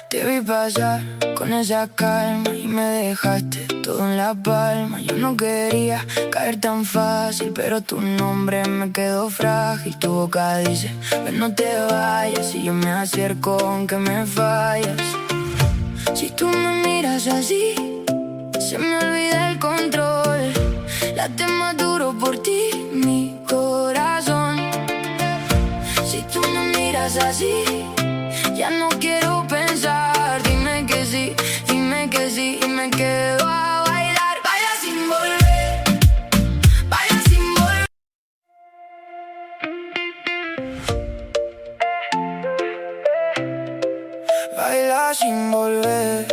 Te vi pasar con esa calma y me dejaste todo en la palma. Yo no quería caer tan fácil, pero tu nombre me quedó frágil. Tu boca dice, ven, no te vayas, y yo me acerco aunque me fallas. Si tú me miras así, se me olvida el control. Late más duro por ti, mi corazón. Si tú me miras así, ya no quiero pensar. Dime que sí y me quedo a bailar. Baila sin volver, baila sin volver. Baila sin volver.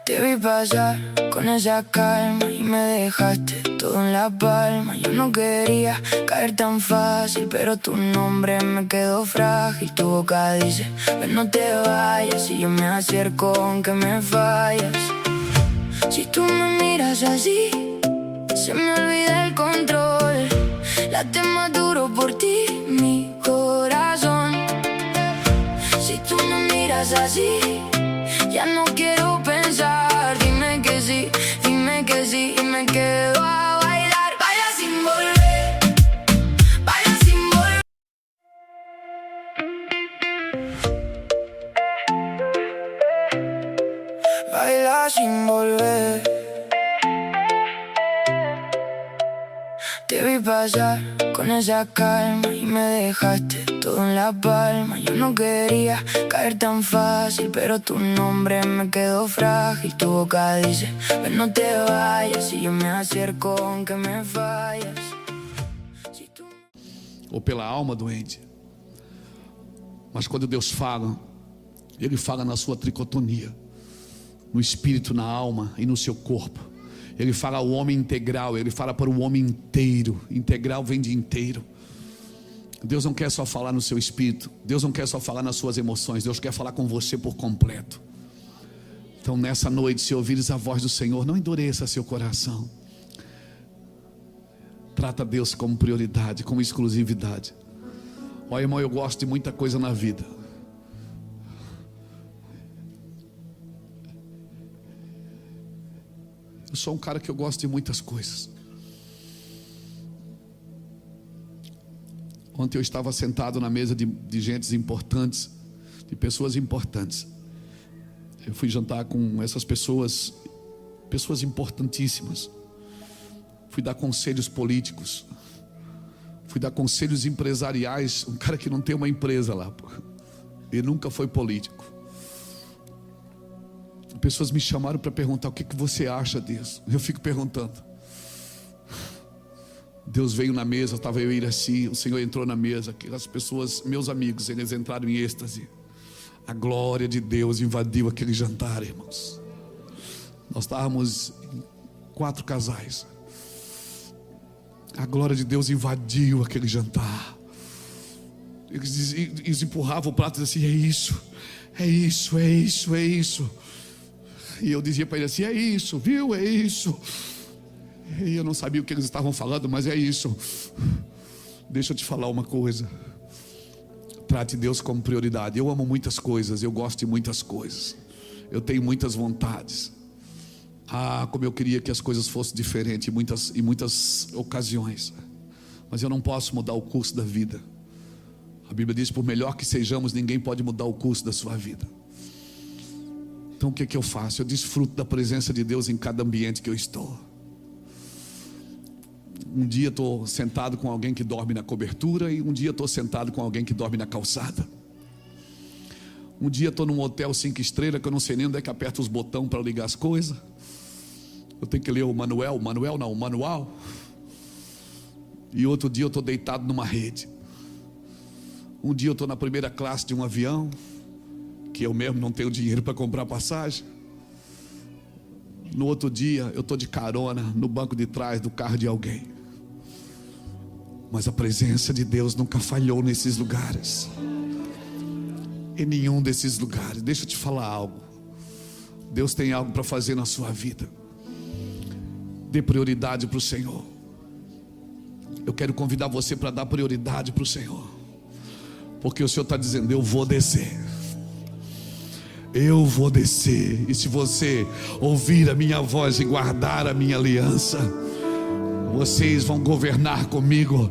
Te vi pasar con esa calma y me dejaste todo en la palma. Yo no quería caer tan fácil, pero tu nombre me quedó frágil. Tu boca dice, ven, no te vayas, y yo me acerco aunque me fallas. Si tú me miras así, se me olvida el control. Late más duro por ti, mi corazón. Si tú me miras así, ya no quiero pensar. Dime que sí y me quedo a bailar. Baila sin volver, baila sin volver. Baila sin volver. Te vi pasar con esa calma y me dejaste todo en la palma. Yo no quería caer tan fácil, pero tu nombre me quedó frágil. Tu boca dice, ven, no te vayas, y yo me acerco aunque me fallas. Si tú... Ou pela alma doente. Mas quando Deus fala, Ele fala na sua tricotonia, no espírito, na alma e no seu corpo. Ele fala ao homem integral, Ele fala para o homem inteiro. Integral vem de inteiro. Deus não quer só falar no seu espírito, Deus não quer só falar nas suas emoções, Deus quer falar com você por completo. Então nessa noite, se ouvires a voz do Senhor, não endureça seu coração. Trata Deus como prioridade, como exclusividade. Olha, irmão, eu gosto de muita coisa na vida. Eu sou um cara que eu gosto de muitas coisas. Ontem eu estava sentado na mesa de gentes importantes, de pessoas importantes. Eu fui jantar com essas pessoas importantíssimas. Fui dar conselhos políticos, fui dar conselhos empresariais. Um cara que não tem uma empresa lá, ele nunca foi político. Pessoas me chamaram para perguntar o que você acha disso. Eu fico perguntando. Deus veio na mesa, estava eu e Iraci, o Senhor entrou na mesa, aquelas pessoas, meus amigos, eles entraram em êxtase. A glória de Deus invadiu aquele jantar, irmãos. Nós estávamos 4 casais. A glória de Deus invadiu aquele jantar. Eles empurravam o prato e diziam assim, é isso. E eu dizia para ele assim, é isso, viu, é isso. E eu não sabia o que eles estavam falando, mas é isso. Deixa eu te falar uma coisa. Trate Deus como prioridade. Eu amo muitas coisas, eu gosto de muitas coisas, eu tenho muitas vontades. Como eu queria que as coisas fossem diferentes em muitas ocasiões. Mas eu não posso mudar o curso da vida. A Bíblia diz, por melhor que sejamos, ninguém pode mudar o curso da sua vida. Então o que eu faço? Eu desfruto da presença de Deus em cada ambiente que eu estou. Um dia estou sentado com alguém que dorme na cobertura, e um dia estou sentado com alguém que dorme na calçada. Um dia estou num hotel 5 estrelas que eu não sei nem onde é que aperta os botões para ligar as coisas. Eu tenho que ler o manual. E outro dia eu estou deitado numa rede. Um dia eu estou na primeira classe de um avião, que eu mesmo não tenho dinheiro para comprar passagem. No outro dia eu estou de carona no banco de trás do carro de alguém. Mas a presença de Deus nunca falhou nesses lugares. Em nenhum desses lugares. Deixa eu te falar algo. Deus tem algo para fazer na sua vida. Dê prioridade para o Senhor. Eu quero convidar você para dar prioridade para o Senhor, porque o Senhor está dizendo: eu vou descer. Eu vou descer. E se você ouvir a minha voz e guardar a minha aliança, vocês vão governar comigo.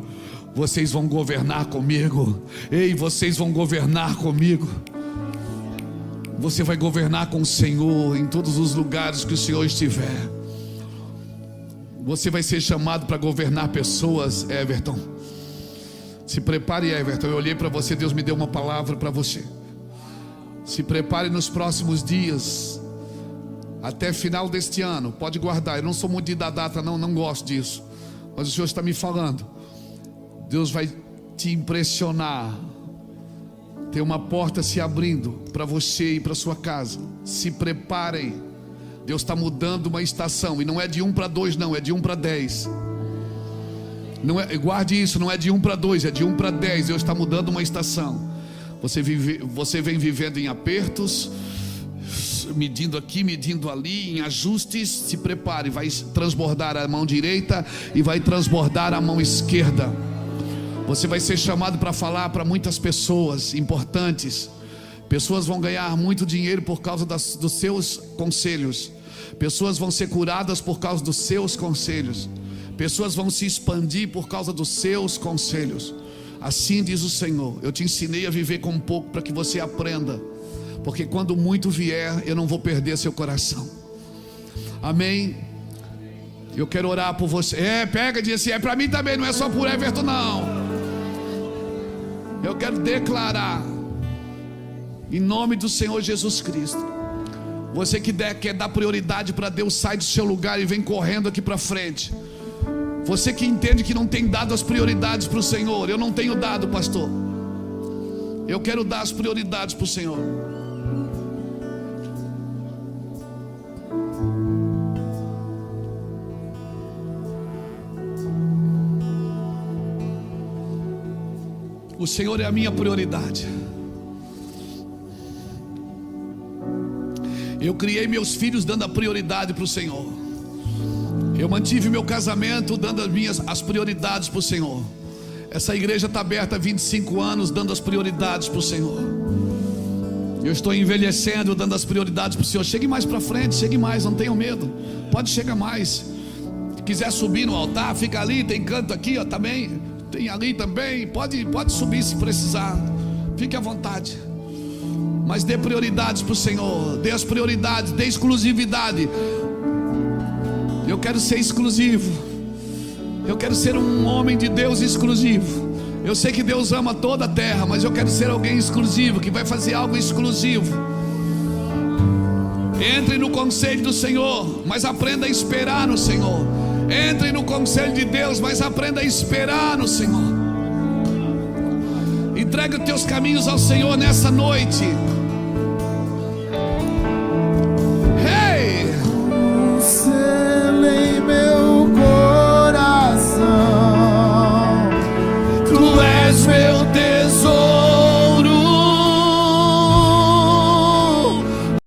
Vocês vão governar comigo. Ei, vocês vão governar comigo. Você vai governar com o Senhor em todos os lugares que o Senhor estiver. Você vai ser chamado para governar pessoas, Everton. Se prepare, Everton. Eu olhei para você, Deus me deu uma palavra para você. Se prepare nos próximos dias, até final deste ano. Pode guardar. Eu não sou muito de dar data, não gosto disso. Mas o Senhor está me falando. Deus vai te impressionar. Tem uma porta se abrindo para você e para sua casa. Se preparem. Deus está mudando uma estação. E não é de 1 para 2 não, é de 1 para 10. Não é, guarde isso, não é de 1 para 2, é de 1 para 10. Deus está mudando uma estação. Você vem vivendo em apertos, medindo aqui, medindo ali, em ajustes. Se prepare, vai transbordar a mão direita e vai transbordar a mão esquerda. Você vai ser chamado para falar para muitas pessoas importantes. Pessoas vão ganhar muito dinheiro por causa dos seus conselhos. Pessoas vão ser curadas por causa dos seus conselhos. Pessoas vão se expandir por causa dos seus conselhos. Assim diz o Senhor: eu te ensinei a viver com pouco para que você aprenda, porque quando muito vier, eu não vou perder seu coração. Amém? Eu quero orar por você. Pega e diz assim: é para mim também, não é só por Everton não. Eu quero declarar, em nome do Senhor Jesus Cristo, você que quer dar prioridade para Deus, sai do seu lugar e vem correndo aqui para frente. Você que entende que não tem dado as prioridades para o Senhor: eu não tenho dado, pastor. Eu quero dar as prioridades para o Senhor. O Senhor é a minha prioridade. Eu criei meus filhos dando a prioridade para o Senhor. Eu mantive meu casamento dando as prioridades para o Senhor. Essa igreja está aberta há 25 anos dando as prioridades para o Senhor. Eu estou envelhecendo dando as prioridades para o Senhor. Chegue mais para frente, chegue mais, não tenham medo. Pode chegar mais. Se quiser subir no altar, fica ali, tem canto aqui, ó, também. Tem ali também. Pode subir se precisar. Fique à vontade. Mas dê prioridades para o Senhor. Dê as prioridades, dê exclusividade. Eu quero ser exclusivo. Eu quero ser um homem de Deus exclusivo. Eu sei que Deus ama toda a terra, mas eu quero ser alguém exclusivo, que vai fazer algo exclusivo. Entre no conselho do Senhor, mas aprenda a esperar no Senhor. Entre no conselho de Deus, mas aprenda a esperar no Senhor. Entrega os teus caminhos ao Senhor nessa noite.